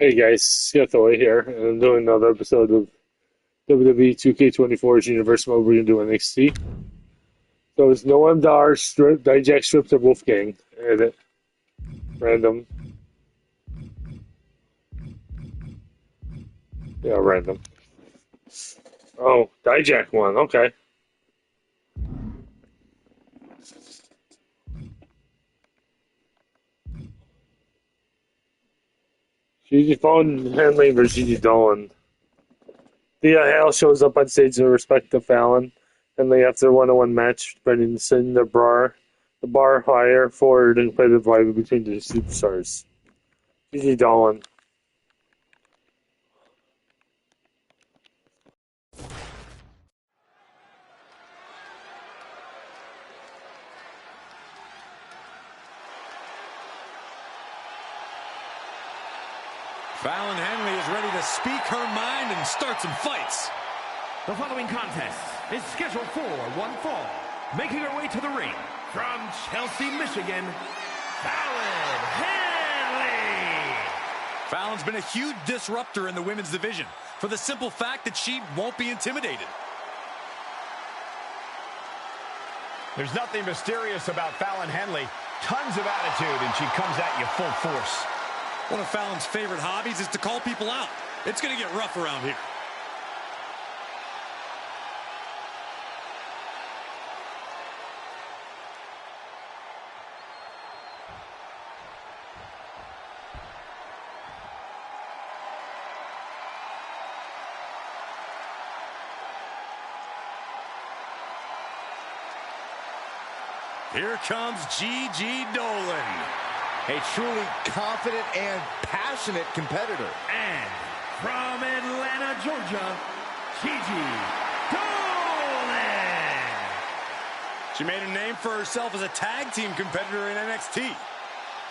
Hey guys, Skip Away here, and I'm doing another episode of WWE2K24's Universe Mode. We're gonna do NXT. So it's Noam Dar, Dijak Strips of Wolfgang, edit, random, yeah, random. Oh, Dijak one, okay. Gigi Fallon Henley versus Gigi Dolan. Thea Hale shows up on stage to respect to Fallon. Henley after a one-on-one match, spreading the bar higher forward and play the vibe between the superstars. Gigi Dolan. Fallon Henley is ready to speak her mind and start some fights. The following contest is scheduled for one fall. Making her way to the ring from Chelsea, Michigan, Fallon Henley. Fallon's been a huge disruptor in the women's division for the simple fact that she won't be intimidated. There's nothing mysterious about Fallon Henley. Tons of attitude, and she comes at you full force. One of Fallon's favorite hobbies is to call people out. It's going to get rough around here. Here comes Gigi Dolan. A truly confident and passionate competitor. And from Atlanta, Georgia, Gigi Dolan. She made a name for herself as a tag team competitor in NXT.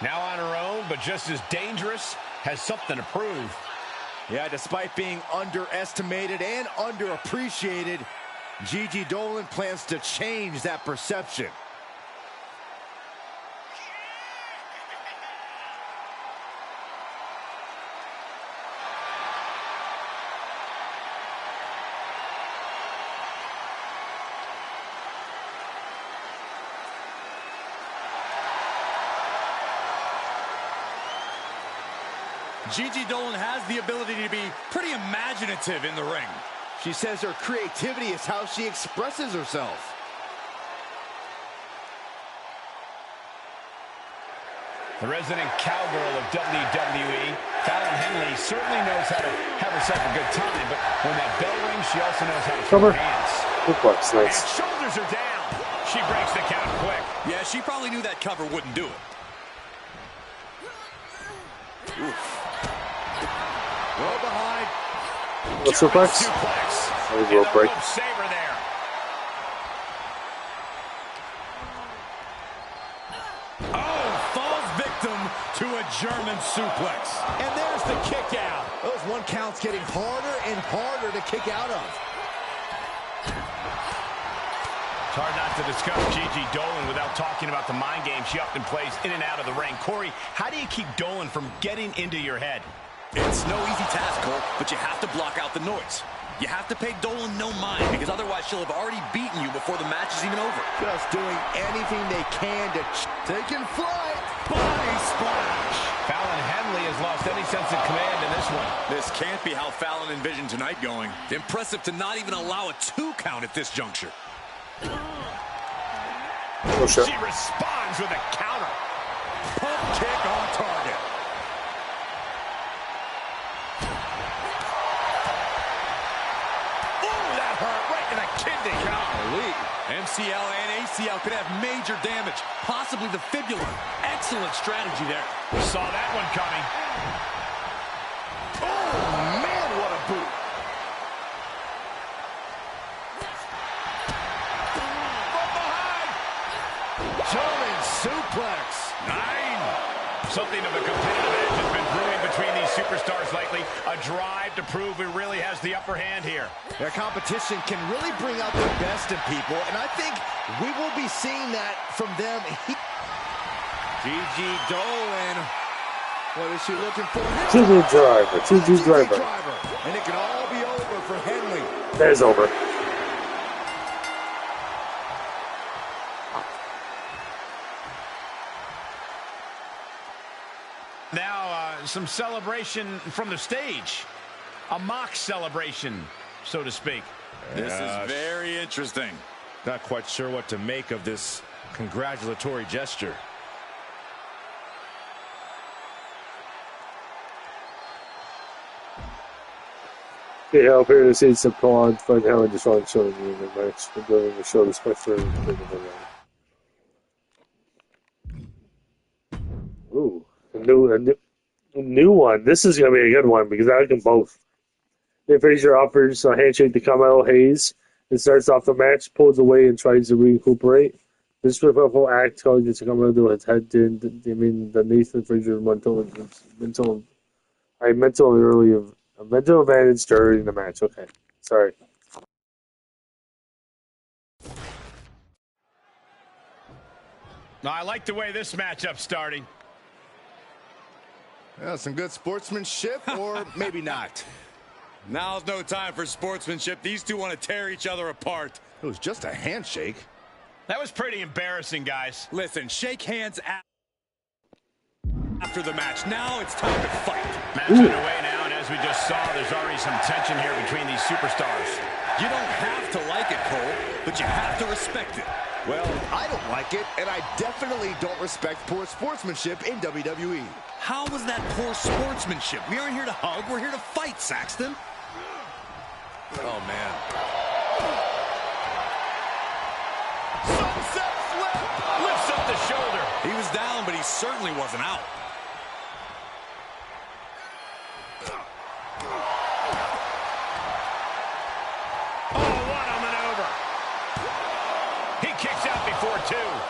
Now on her own, but just as dangerous, has something to prove. Yeah, despite being underestimated and underappreciated, Gigi Dolan plans to change that perception. Gigi Dolan has the ability to be pretty imaginative in the ring. She says her creativity is how she expresses herself. The resident cowgirl of WWE, Fallon Henley certainly knows how to have herself a good time, but when that bell rings, she also knows how to throw her hands. Suplex, nice. And shoulders are down. She breaks the count quick. Yeah, she probably knew that cover wouldn't do it. Oof. Well behind. The suplex? That was a little break. Saber there. Oh, falls victim to a German suplex. And there's the kick out. Those one counts getting harder and harder to kick out of. It's hard not to discuss Gigi Dolan without talking about the mind game she often plays in and out of the ring. Corey, how do you keep Dolan from getting into your head? It's no easy task, Cole, but you have to block out the noise. You have to pay Dolan no mind, because otherwise she'll have already beaten you before the match is even over. Just doing anything they can to taking flight. Body splash! Fallon Henley has lost any sense of command in this one. This can't be how Fallon envisioned tonight going. Impressive to not even allow a 2 count at this juncture. Oh, shit. She responds with a counter. Pump kick on target. MCL and ACL could have major damage, possibly the fibula. Excellent strategy there. Saw that one coming. Oh, man, what a boot. From behind. German suplex. 9. Something of a competitive edge has been brewing between these superstars lately. A drive to prove who really has the upper hand here. Their competition can really bring out the best in people, and I think we will be seeing that from them. Gigi Dolan What is she looking for? TG driver. TG driver. And it can all be over for Henley. That's over. Now, some celebration from the stage. A mock celebration, so to speak. This is very interesting. Not quite sure what to make of this congratulatory gesture. Yeah, up here to see it's applaud for how I just want to show you in the match. We're going to show respect for Ooh, a new one. This is going to be a good one because I like them both. If Frazier offers a handshake to Carmelo Hayes and starts off the match, pulls away and tries to recuperate. This respectful act causes Carmelo to his head in. I mean, the Nathan Frazier mental advantage during the match. Okay, sorry. Now, I like the way this matchup's starting. Yeah, some good sportsmanship, or maybe not. Now's no time for sportsmanship. These two want to tear each other apart. It was just a handshake. That was pretty embarrassing, guys. Listen, shake hands after the match. Now it's time to fight. Match underway now, and as we just saw, there's already some tension here between these superstars. You don't have to like it, Cole, but you have to respect it. Well, I don't like it, and I definitely don't respect poor sportsmanship in WWE. How was that poor sportsmanship? We aren't here to hug, we're here to fight, Saxton. Oh, man. Sunset flip! Lifts up the shoulder. He was down, but he certainly wasn't out.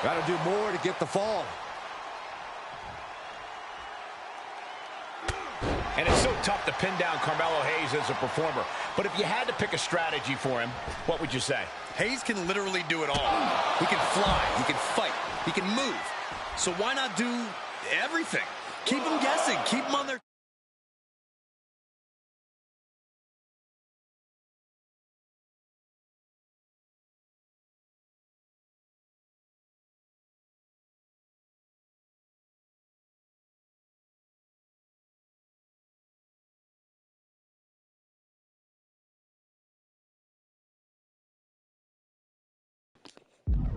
Got to do more to get the fall. And it's so tough to pin down Carmelo Hayes as a performer. But if you had to pick a strategy for him, what would you say? Hayes can literally do it all. He can fly, he can fight, he can move. So why not do everything? Keep them guessing, keep them on their...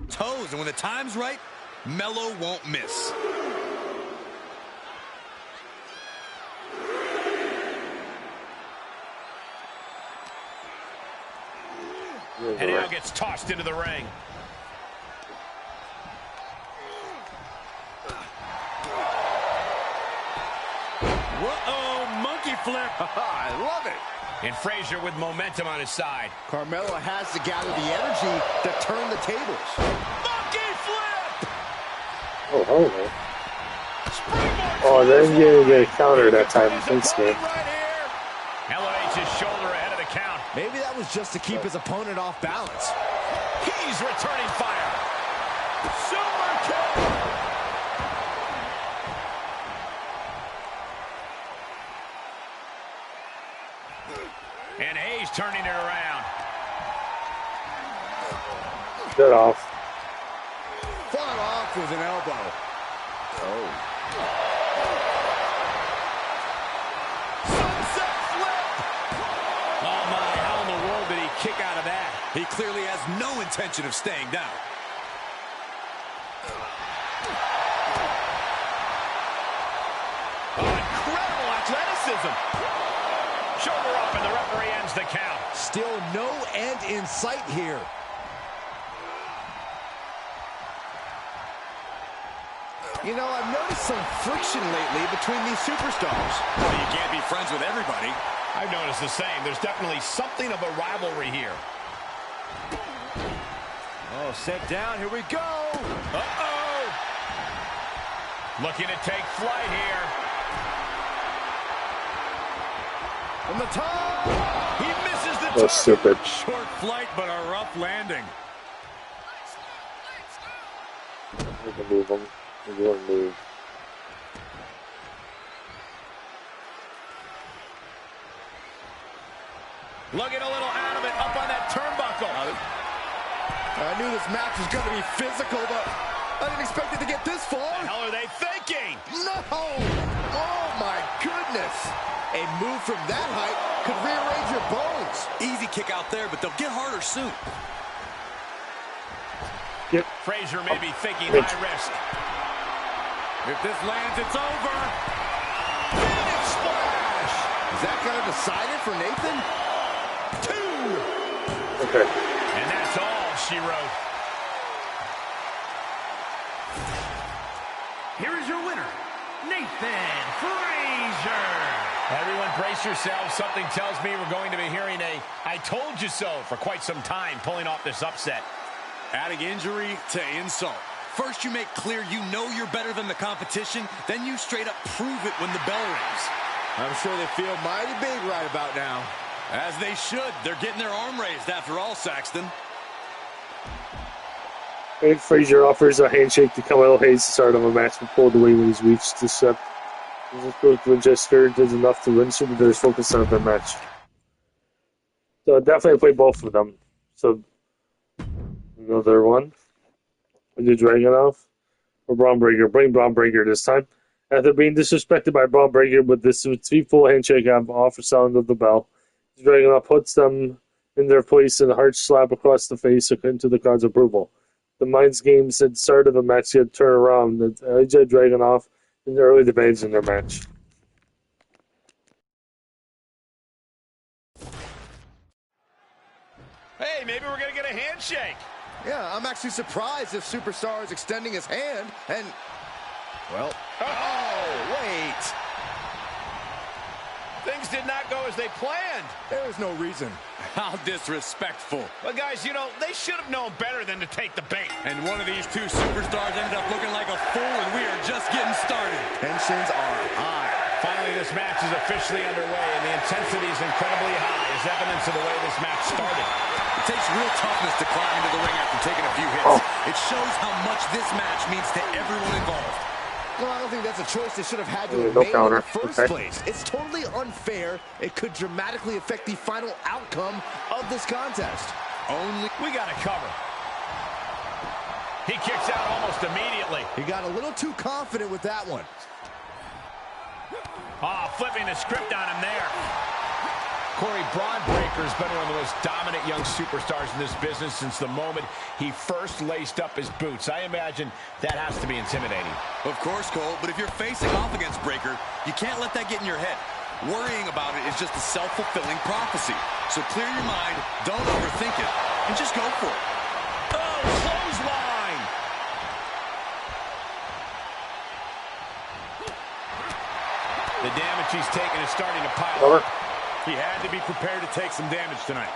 toes, and when the time's right, Melo won't miss. And he now gets tossed into the ring. Whoa, monkey flip. I love it. And Frazier with momentum on his side. Carmelo has to gather the energy to turn the tables. Monkey flip! Oh, hold on. Oh, then you get a counter that time. Thanks, man. Elevates his shoulder ahead of the count. Maybe that was just to keep his opponent off balance. He's returning fire. Super kick! And Hayes turning it around. Get off. Fought off with an elbow. Oh. Sunset flip! Oh my, how in the world did he kick out of that? He clearly has no intention of staying down. Oh, incredible athleticism. Shoulder up, and the referee ends the count. Still no end in sight here. You know, I've noticed some friction lately between these superstars. Well, you can't be friends with everybody. I've noticed the same. There's definitely something of a rivalry here. Oh, set down. Here we go. Uh-oh. Looking to take flight here. From the top. He misses the That's stupid. Short flight, but a rough landing. We can move him. We can move. Looking a little out of it, up on that turnbuckle. I knew this match was going to be physical, but I didn't expect it to get this far. What the hell are they thinking? No! Oh, my goodness. A move from that height could rearrange your bones. Easy kick out there, but they'll get harder soon. Yep. Frazier may be thinking high risk. If this lands, it's over. Big splash! Is that going to decide it for Nathan? 2! Okay. And that's all she wrote. Here is your winner, Nathan Frazier. Everyone brace yourselves. Something tells me we're going to be hearing a "I told you so" for quite some time, pulling off this upset. Adding injury to insult. First you make clear you know you're better than the competition, then you straight up prove it when the bell rings. I'm sure they feel mighty big right about now. As they should. They're getting their arm raised after all, Saxton. And Frazier offers a handshake to Carmelo Hayes to start of a match, but pulled away when he's reached the step. This quick gesture did enough to win, so there's focus on the match. So definitely play both of them. So another one. We do Dragunov or Braun Breaker. Bring Braun Breaker this time. After being disrespected by Braun Breaker with this full handshake off the sound of the bell, Dragunov puts them in their place and a hard slap across the face into the crowd's approval. The Minds Games at the start of the match get turned around. AJ Dragunov in the early debates in their match. Hey, maybe we're going to get a handshake. Yeah, I'm actually surprised if Superstar is extending his hand and... Well... Oh, wait! Things did not go as they planned. There was no reason. How disrespectful. But guys, you know, they should have known better than to take the bait. And one of these two superstars ended up looking like a fool, and we are just getting started. Tensions are high. Finally, this match is officially underway, and the intensity is incredibly high, as evidence of the way this match started. It takes real toughness to climb into the ring after taking a few hits. It shows how much this match means to everyone involved. Well, I don't think that's a choice they should have had to have No made counter. in the first place. It's totally unfair. It could dramatically affect the final outcome of this contest. We got to cover. He kicks out almost immediately. He got a little too confident with that one. Flipping the script on him there. Corey, Braun Breaker's been one of the most dominant young superstars in this business since the moment he first laced up his boots. I imagine that has to be intimidating. Of course, Cole, but if you're facing off against Breaker, you can't let that get in your head. Worrying about it is just a self-fulfilling prophecy. So clear your mind, don't overthink it, and just go for it. Oh, clothesline! The damage he's taken is starting to pile up. He had to be prepared to take some damage tonight.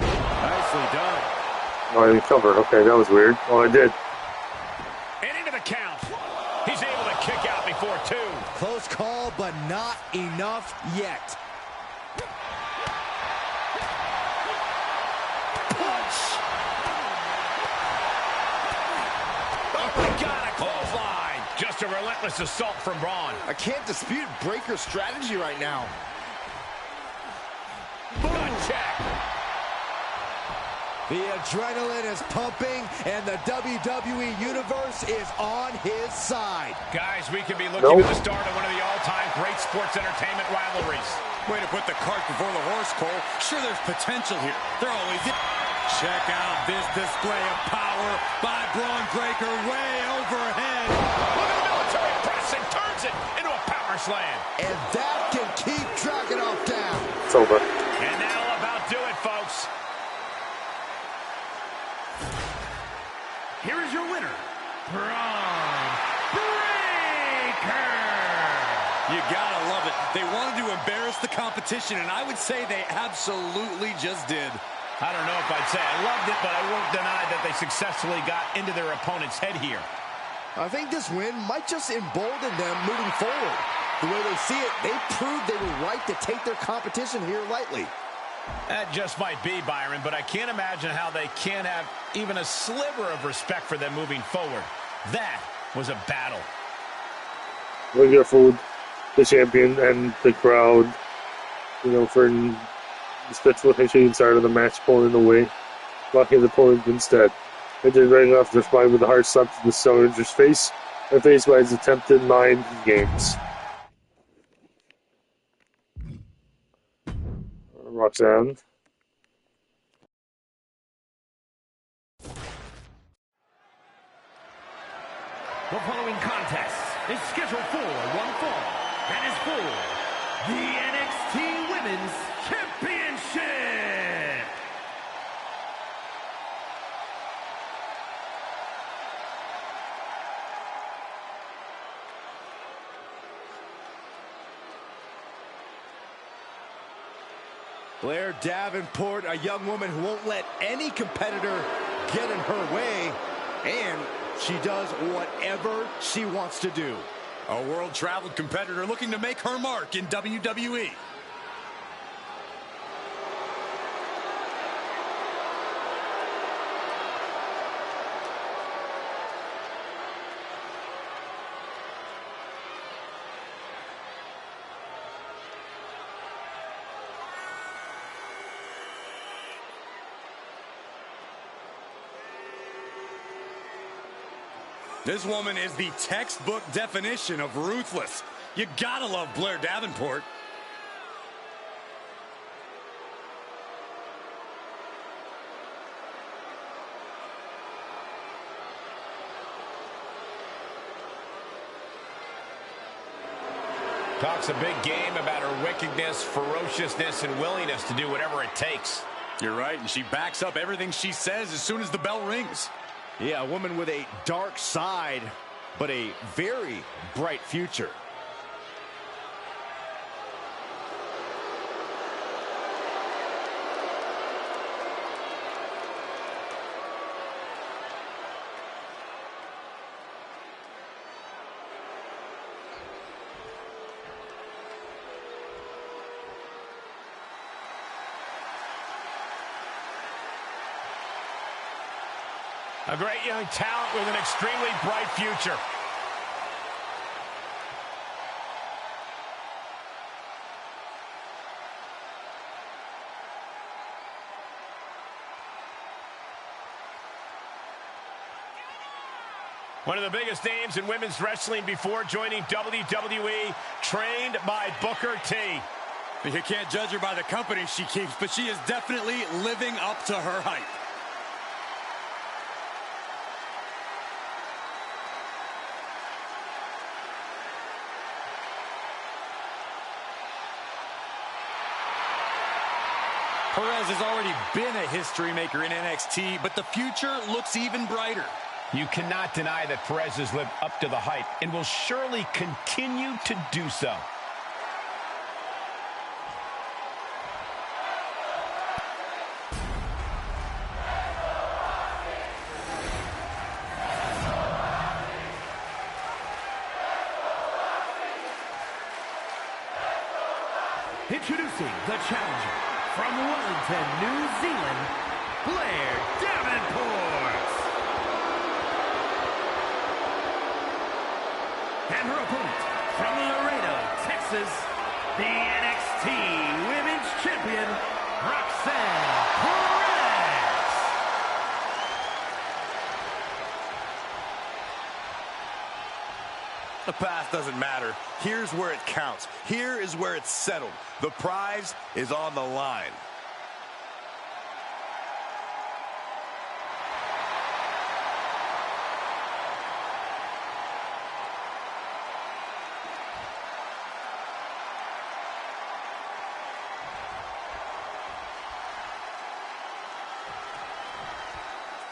Nicely done. Oh, I didn't cover. Okay, that was weird. Oh, I did. And into the count. He's able to kick out before 2. Close call, but not enough yet. Punch! Oh, my God, a clothesline. Just a relentless assault from Braun. I can't dispute Breaker's strategy right now. Boom check. The adrenaline is pumping, and the WWE Universe is on his side. Guys, we could be looking at the start of one of the all-time great sports entertainment rivalries. Way to put the cart before the horse, Cole. Sure, there's potential here. They're always in. Check out this display of power by Braun Breaker way overhead. Look at the military pressing, turns it into a power slam. And that can keep Dragunov down. It's over. And that'll about do it, folks. Here is your winner, Braun Breaker. You gotta love it. They wanted to embarrass the competition, and I would say they absolutely just did. I don't know if I'd say I loved it, but I won't deny that they successfully got into their opponent's head here. I think this win might just embolden them moving forward. The way they see it, they proved they were right to take their competition here lightly. That just might be, Byron, but I can't imagine how they can't have even a sliver of respect for them moving forward. That was a battle. We're here for the champion and the crowd, you know, for This pitchful hitting started the match, pulling away, blocking the opponent instead. They did right off their spine with a hard slap to the soldier's face, and faced by his attempted mind games. Roxanne. The following contest is scheduled for one fall and is for the NXT Women's Championship. Blair Davenport, a young woman who won't let any competitor get in her way, and she does whatever she wants to do. A world-traveled competitor looking to make her mark in WWE. This woman is the textbook definition of ruthless. You gotta love Blair Davenport. Talks a big game about her wickedness, ferociousness, and willingness to do whatever it takes. You're right, and she backs up everything she says as soon as the bell rings. Yeah, a woman with a dark side, but a very bright future. A great young talent with an extremely bright future. One of the biggest names in women's wrestling before joining WWE, trained by Booker T. You can't judge her by the company she keeps, but she is definitely living up to her hype. Perez has already been a history maker in NXT, but the future looks even brighter. You cannot deny that Perez has lived up to the hype and will surely continue to do so. Introducing the challenger from Wellington, New Zealand, Blair Davenport. And her opponent from Laredo, Texas, the NXT Women's Champion, Roxanne Perez. The past doesn't matter. Here's where it counts. Here is where it's settled. The prize is on the line.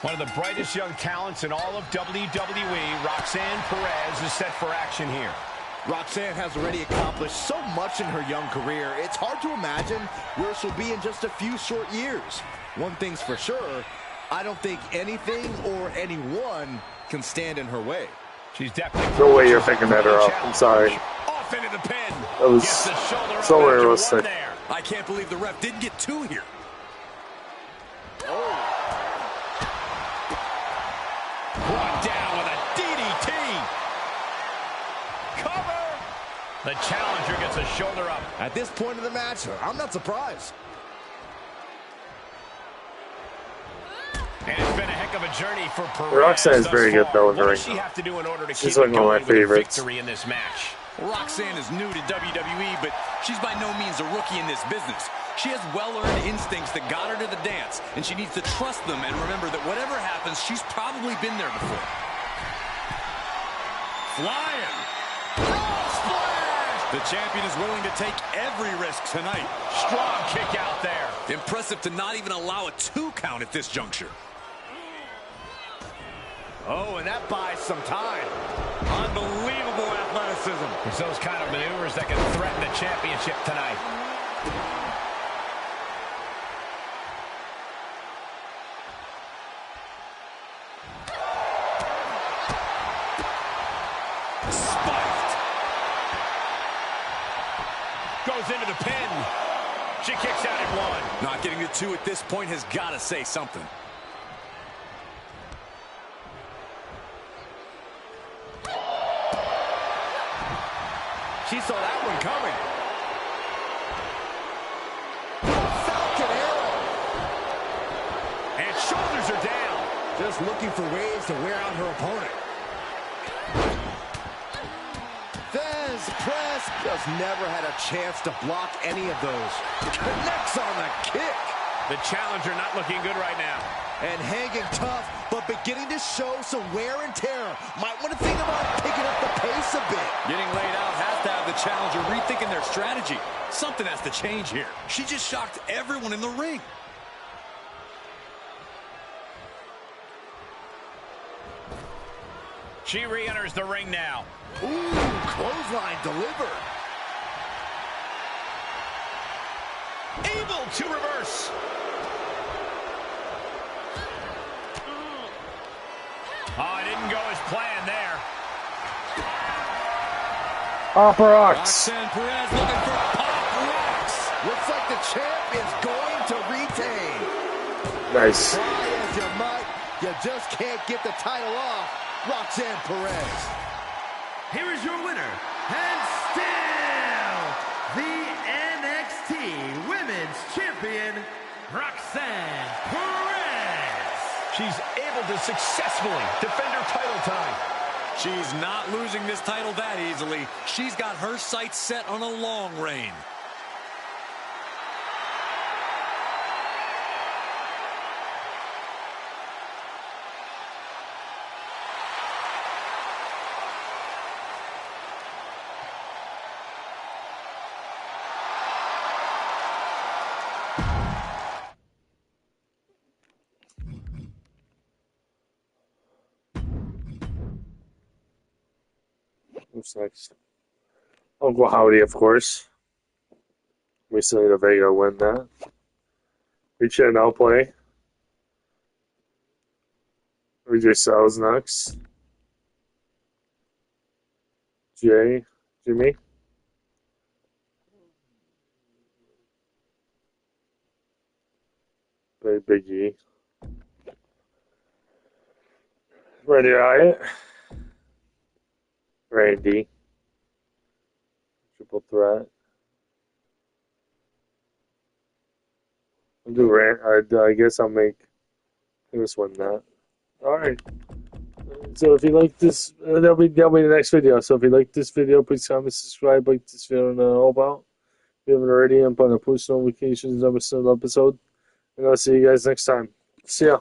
One of the brightest young talents in all of WWE, Roxanne Perez, is set for action here. Roxanne has already accomplished so much in her young career, it's hard to imagine where she'll be in just a few short years. One thing's for sure, I don't think anything or anyone can stand in her way. She's definitely... No way you're picking that her up. I'm sorry. Off into the pin. That was Gets the shoulder up so after realistic. one there. I can't believe the ref didn't get two here. Brought down with a DDT. Cover. The challenger gets a shoulder up. At this point in the match, I'm not surprised. And it's been a heck of a journey for Perez. Roxanne is very good though in the What ring. does she have to do in order to She's keep like it one of going my with a favorites. victory in this match? Roxanne is new to WWE, but she's by no means a rookie in this business. She has well-earned instincts that got her to the dance, and she needs to trust them and remember that whatever happens, she's probably been there before. Flying. The champion is willing to take every risk tonight. Strong kick out there. Impressive to not even allow a 2 count at this juncture. Oh, and that buys some time. Unbelievable athleticism. It's those kind of maneuvers that can threaten the championship tonight. Spiked. Goes into the pin. She kicks out at 1. Not getting to 2 at this point has got to say something. She saw that one coming. Falcon arrow. And shoulders are down. Just looking for ways to wear out her opponent. Fez press. Just never had a chance to block any of those. Connects on the kick. The challenger not looking good right now. And hanging tough, but beginning to show some wear and tear. Might want to think about picking up the pace a bit. Getting laid out has to have the challenger rethinking their strategy. Something has to change here. She just shocked everyone in the ring. She re-enters the ring now. Ooh, clothesline delivered. Able to reverse. Oh, it didn't go as planned there. Pop rocks. Roxanne Perez looking for pop rocks. Looks like the champ is going to retain. Nice. Try as you might, you just can't get the title off Roxanne Perez. Here is your winner, and still the NXT Women's Champion, Roxanne Perez. She's able to successfully defend her title tonight. She's not losing this title that easily. She's got her sights set on a long reign. What's next? Uncle Howdy, of course. Recently, the Vega win that. Reach in, I'll play. AJ Styles next. Jimmy. Big E. Randy Riot. Randy. Triple threat. I'll do I guess I'll make this one that. Alright. So if you like this, that'll be the next video. So if you like this video, please comment, subscribe, like this video, and all about. If you haven't already, I'm putting a post notifications every single episode. And I'll see you guys next time. See ya.